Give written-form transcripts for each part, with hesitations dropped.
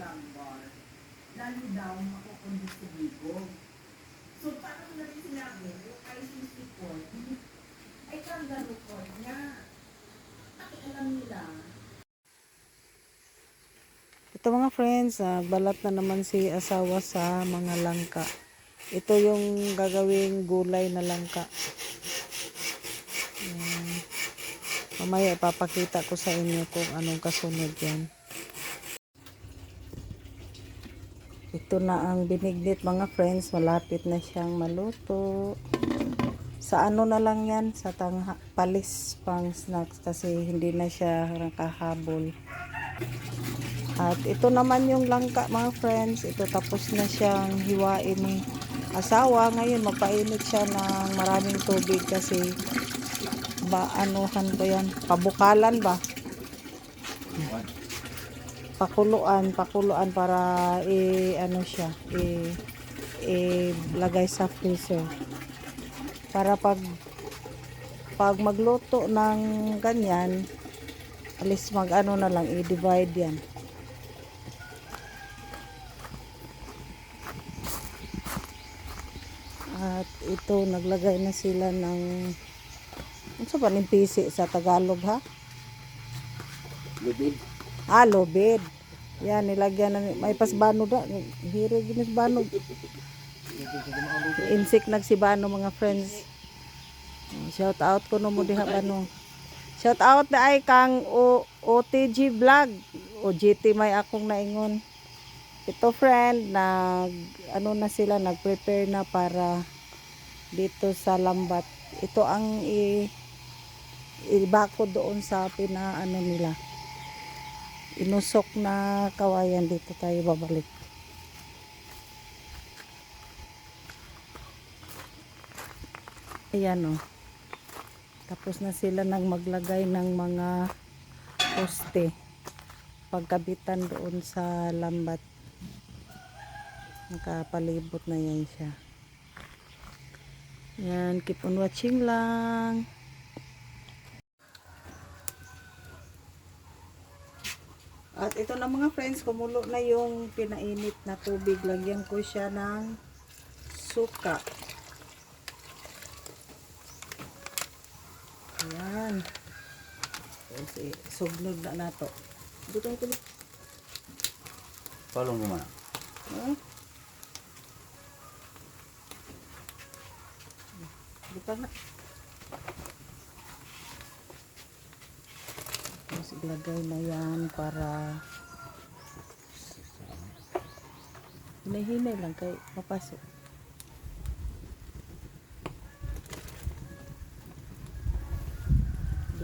lumbar, lalo daw makukondis sa bigog. So, parang na rin sinabi, yung ICC court, ay kangaroo court nga. Alam nila. Ito mga friends, balat na naman si asawa sa mga langka. Ito yung gagawing gulay na langka. Mamaya ipapakita ko sa inyo kung anong kasunod yan. Ito na ang binignit mga friends, malapit na siyang maluto. Sa ano na lang yan, sa palis pang snacks kasi hindi na siya nakahabol. At ito naman yung langka mga friends, ito tapos na siyang hiwain ni asawa. Ngayon mapainit siya ng maraming tubig kasi anuhan ba yan, pabukalan ba, pakuluan para ano siya, lagay sa freezer para pag magluto ng ganyan, alis ano na lang, i-divide yan. At ito naglagay na sila ng ano ba ng pisi sa Tagalog ha? Lubid. Lubid. Yan, nilagyan ng may pasbano da. Hiro ginis bano. Insik nagsibano mga friends. Shout out ko no mo diha bano. Shout out na ay kang OTG vlog. O GT may akong naingon. Ito friend, ano na sila, nag-prepare na para dito sa lambat. Ito ang ibako doon sa ano nila, inusok na kawayan. Dito tayo babalik. Ayan tapos na sila nang maglagay ng mga poste pagkabitan doon sa lambat. Nakapalibot na yan siya. Yan, keep on watching lang. At ito na mga friends, kumulo na yung pinainit na tubig. Lagyan ko siya ng suka. Ayan. Kasi sugnod na nato. Dito ito. Palong mo man. Dito na. Tapos ilagay na yan para hinay-hinay lang kay mapasok.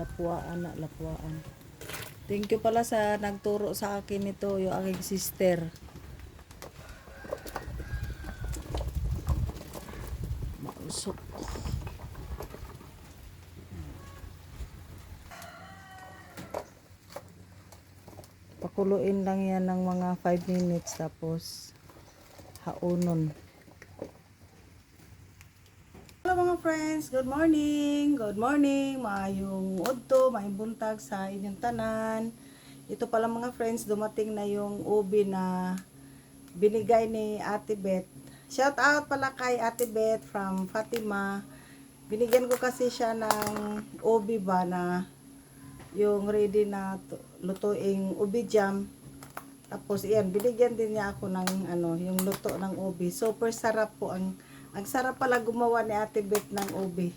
Lapuan. Thank you pala sa nagturo sa akin ito, yung aking sister. Mausok. Pakuluin lang yan ng mga 5 minutes tapos haunon. Hello mga friends, good morning. Maayong udto, maayong buntag sa inyong tanan. Ito pala mga friends, dumating na yung ubi na binigay ni Ate Beth. Shout out pala kay Ate Beth from Fatima. Binigyan ko kasi siya ng ubi ba na yung ready na lutuing ubi jam. Tapos iyan, binigyan din niya ako ng yung luto ng ubi. Super sarap po ang sarap pala gumawa ni Ate Beth ng ubi.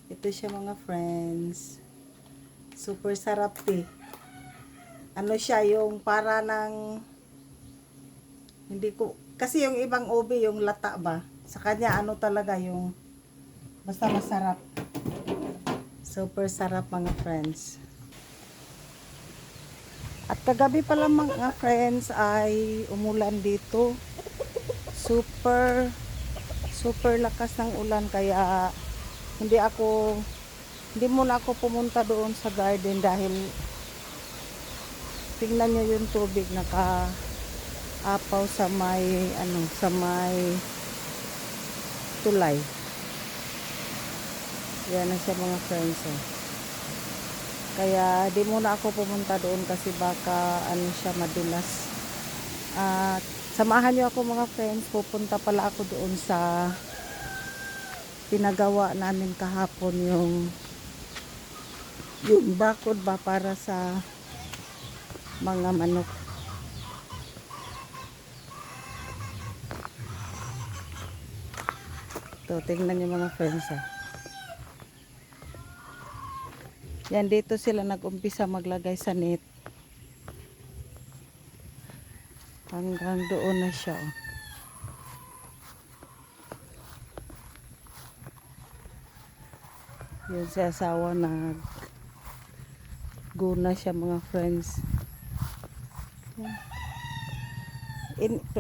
Ito siya mga friends. Super sarap Ano siya, yung para ng hindi ko kasi yung ibang ubi yung lata ba. Sa kanya talaga yung basta masarap. Super sarap mga friends. At kagabi pala mga friends ay umulan dito. Super lakas ng ulan kaya hindi muna ako pumunta doon sa garden dahil tingnan nyo yung tubig nakaapaw sa may tulay. Yan na siya mga friends. Kaya di muna ako pumunta doon kasi baka siya madulas. At samahan niyo ako mga friends, pupunta pala ako doon sa pinagawa namin kahapon yung bakod ba para sa mga manok. Ito, tingnan niyo mga friends ah. Yan, dito sila nag-umpisa maglagay sa net. Hanggang doon na siya. Oh. Yun si asawa guna siya mga friends.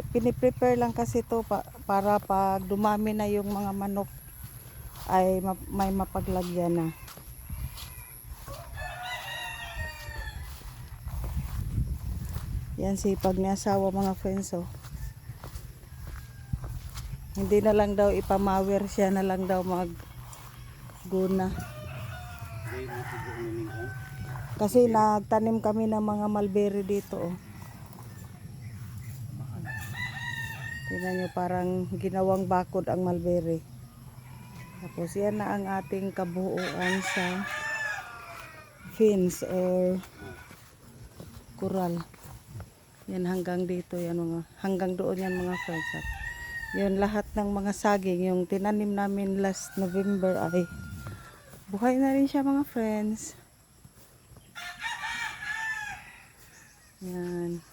Piniprepare lang kasi to para pag dumami na yung mga manok ay may mapaglagyan na. Yan sipag ni asawa mga friends oh. Hindi na lang daw ipamawer, siya na lang daw magguna. Kasi nagtanim kami ng mga mulberry dito oh. Tingnan nyo, parang ginawang bakod ang mulberry. Tapos yan na ang ating kabuuan sa fence or kural. Yan hanggang dito yan hanggang doon yan mga friends. At yun lahat ng mga saging yung tinanim namin last November ay buhay na rin siya mga friends. Yan.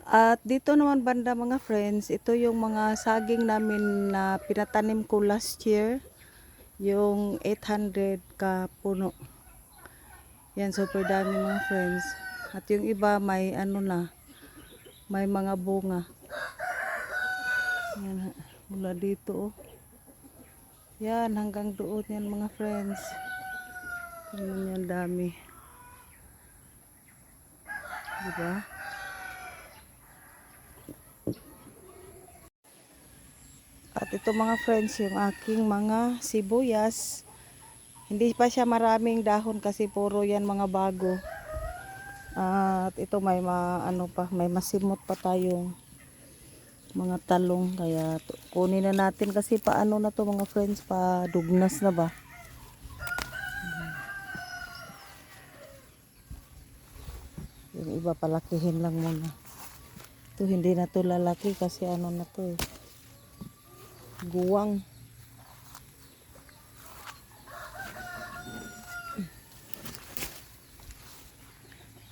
At dito naman banda mga friends, ito yung mga saging namin na pinatanim ko last year. Yung 800 ka puno. Yan, super dami mga friends. At yung iba may ano na, may mga bunga. Yan, mula dito oh. Yan, hanggang doon yan mga friends. Tingnan yan dami. Diba? At ito mga friends, yung aking mga sibuyas. Hindi pa siya maraming dahon kasi puro yan mga bago. At ito may may masimot pa tayong mga talong, kaya kunin na natin kasi paano na to mga friends, pa dugnas na ba. Yung iba palakihin lang muna. Ito hindi na to lalaki kasi ano na to eh, guwang.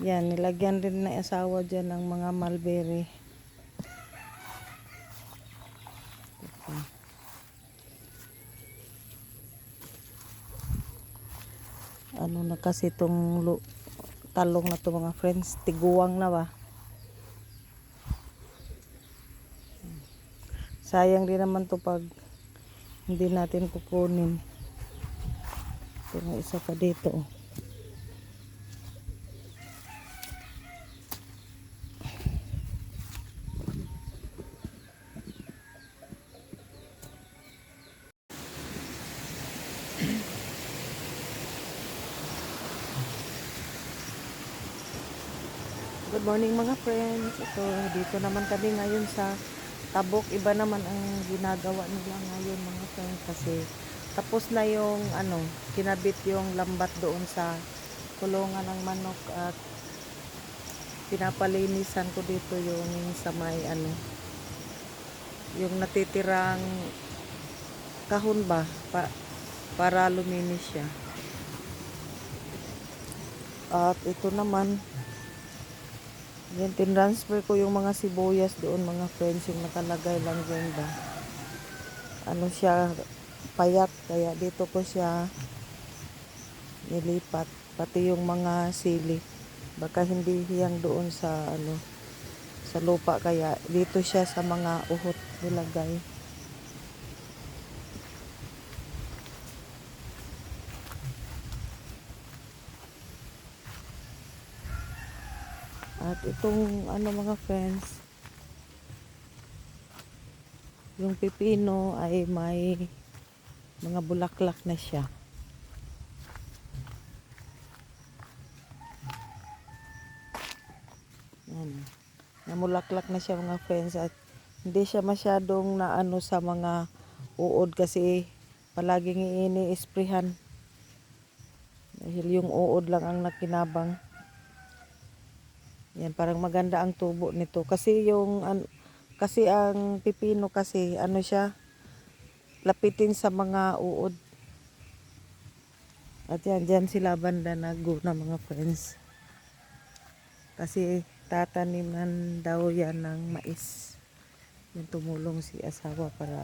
Yan, nilagyan rin na asawa dyan ng mga mulberry. Ano na kasi itong talong na to mga friends, tiguwang na ba. Sayang din naman to pag hindi natin kukunin. Ito nga isa pa dito oh. Good morning mga friends. Ito, dito naman kami ngayon sa Tabok. Iba naman ang ginagawa nila ngayon mga friends kasi tapos na yung kinabit yung lambat doon sa kulungan ng manok at pinapalinisan ko dito yung sa may yung natitirang kahon ba para luminis siya. At ito naman yan, tinransfer ko yung mga sibuyas doon mga friends, yung nakalagay lang dyan ba. Ano siya, payat, kaya dito ko siya nilipat. Pati yung mga sili. Baka hindi hiyang doon sa sa lupa, kaya dito siya sa mga uhot nilagay. At itong mga friends, yung pipino ay may mga bulaklak na siya. Yan. Namulaklak na siya mga friends at hindi siya masyadong naano sa mga uod kasi palaging ini-sprayhan. Dahil yung uod lang ang nakinabang. Yan, parang maganda ang tubo nito. Kasi kasi ang pipino kasi, ano siya, lapitin sa mga uod. At yan, dyan sila banda nag-na mga friends. Kasi tataniman daw yan ng mais. Yung tumulong si asawa para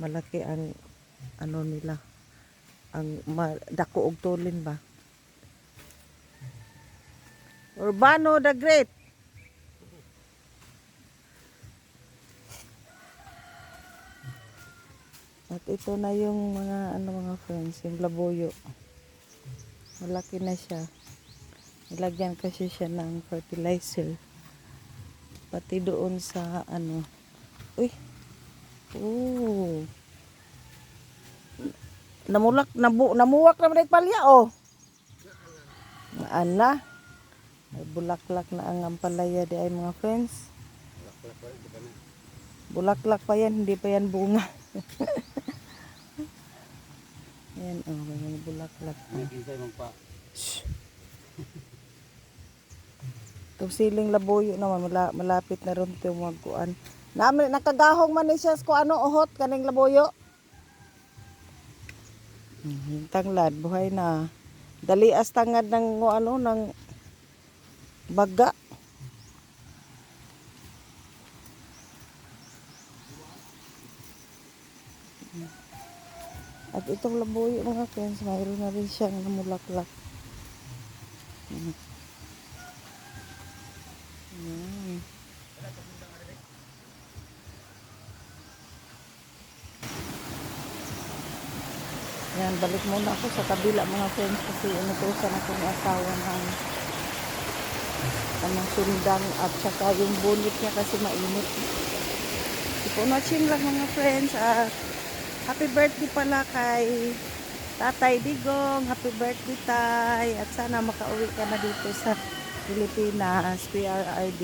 malaki ang ano nila, ang dako og tulin ba. Urbano the Great. At ito na yung mga friends, yung labuyo. Malaki na siya. Nilagyan kasi siya ng fertilizer. Pati doon sa uy. Oh. Namuwak naman yung palya oh. Ana. May bulaklak na ang ampalaya di ay mga friends. Bulaklak pa yan, hindi pa yan bunga. Yan oh, may bulaklak pa. Itong siling labuyo naman, malapit na rin ito magkuan. Nakagahong man ni siya kung ano uhot kaning labuyo. Yung tanglad, buhay na. Dali as tangad ng ng baga. At itong labuyo mga friends, mayroon na rin siyang namulaklak. Yan. Yan, balik muna ako sa kabila mga friends kasi inutusan ako ng asawa ng sundang at saka yung bunit niya kasi mainit. Ipunotching lang mga friends at happy birthday pala kay Tatay Digong. Happy birthday tay at sana makauwi ka na dito sa Pilipinas, PRRD.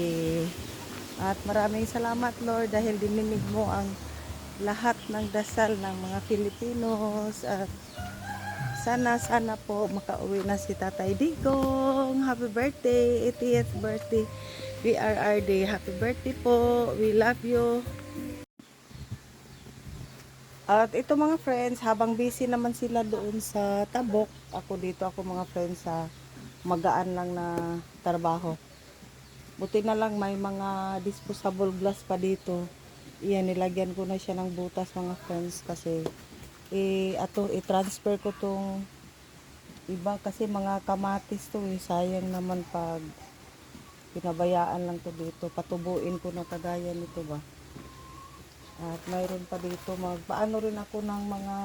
At maraming salamat Lord dahil dininig mo ang lahat ng dasal ng mga Filipinos at sana po makauwi na si Tatay Digong. Happy birthday, 80th birthday PRRD. Happy birthday po, we love you. At ito mga friends, habang busy naman sila doon sa Tabok, ako dito ako mga friends sa magaan lang na trabaho. Buti na lang may mga disposable glass pa dito. Iyan, nilagyan ko na siya ng butas mga friends kasi i-transfer ko tong iba kasi mga kamatis to sayang naman pag pinabayaan lang to dito. Patubuin ko na kagaya nito ba. At mayroon pa dito magpaano rin ako ng mga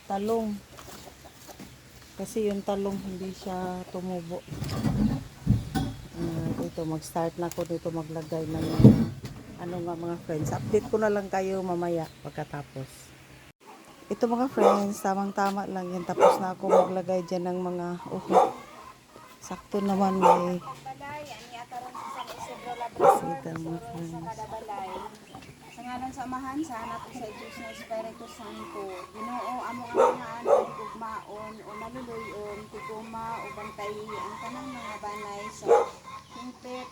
talong. Kasi yung talong hindi siya tumubo. Ito mag-start na ako dito maglagay ng mga friends. Update ko na lang kayo mamaya pagkatapos. Ito mga friends, tamang-tama lang yan. Tapos na ako maglagay dyan ng mga sakto naman may sita mga friends. Sa ngalan sa Amahan, sa anak ko sa Diyos na Espiritu Santo, Ginoo amo ang mga anak ugmaon o naluluyon, tuguma o bantayi ang kanang mga banay sa hingpit,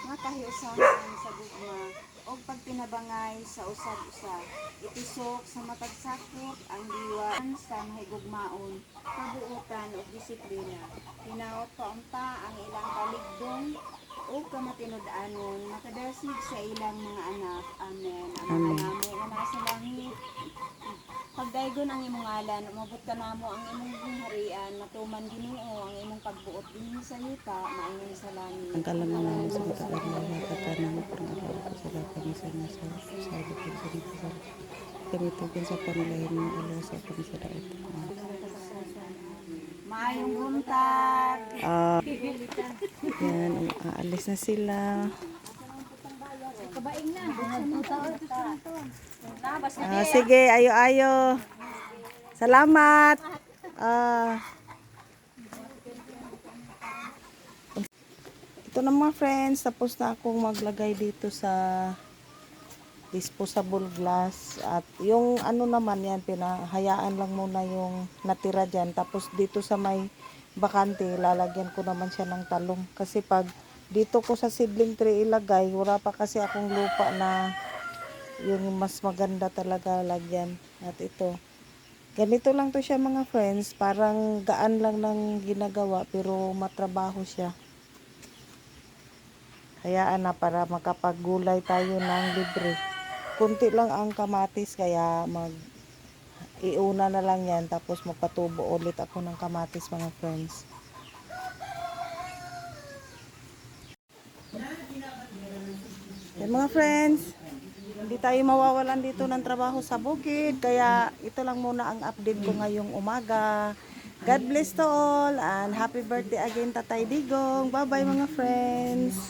nga kahiusahan sa gugma, o pagpinabangay sa usag-usa, itisok sa matagsakit ang diwa sa mahigugmaon, kabuutan o disiplina, hinaot paunta ang ilang kaligdong o kamatinud-anon, makadasig sa ilang mga anak. Amen. Ang mga namo nga nasa langit, pagdaygon ang imong ngalan, umabot ka namo ang imong harian, matuman Ginoo ang imong pagbuot dinhi sa yuta, maayong sa langit. Ang kalangalan sa matagal na nakatanan ng pangalawa sila kami sa nasa sabi ko sa dito sa kami tugin sa panulahin ng alaw sa kami sa daot. Maayong buntag. Yan, aalis na sila. Kabaing na. Sige, ayo-ayo. Salamat. Ito na mga friends, tapos na akong maglagay dito sa disposable glass. At yung ano naman yan, pinahayaan lang muna yung natira dyan. Tapos dito sa may bakante, lalagyan ko naman siya ng talong. Kasi pag dito ko sa seedling tray ilagay, wala pa kasi akong lupa na yung mas maganda talaga lagyan. At ito, ganito lang to siya mga friends, parang gaan lang ng ginagawa pero matrabaho siya. Hayaan na para makapagulay tayo ng libre. Kunti lang ang kamatis kaya iuna na lang yan tapos magpatubo ulit ako ng kamatis mga friends. Yan mga friends, hindi tayo mawawalan dito ng trabaho sa bukid kaya ito lang muna ang update ko ngayong umaga. God bless to all and happy birthday again Tatay Digong. Bye bye mga friends.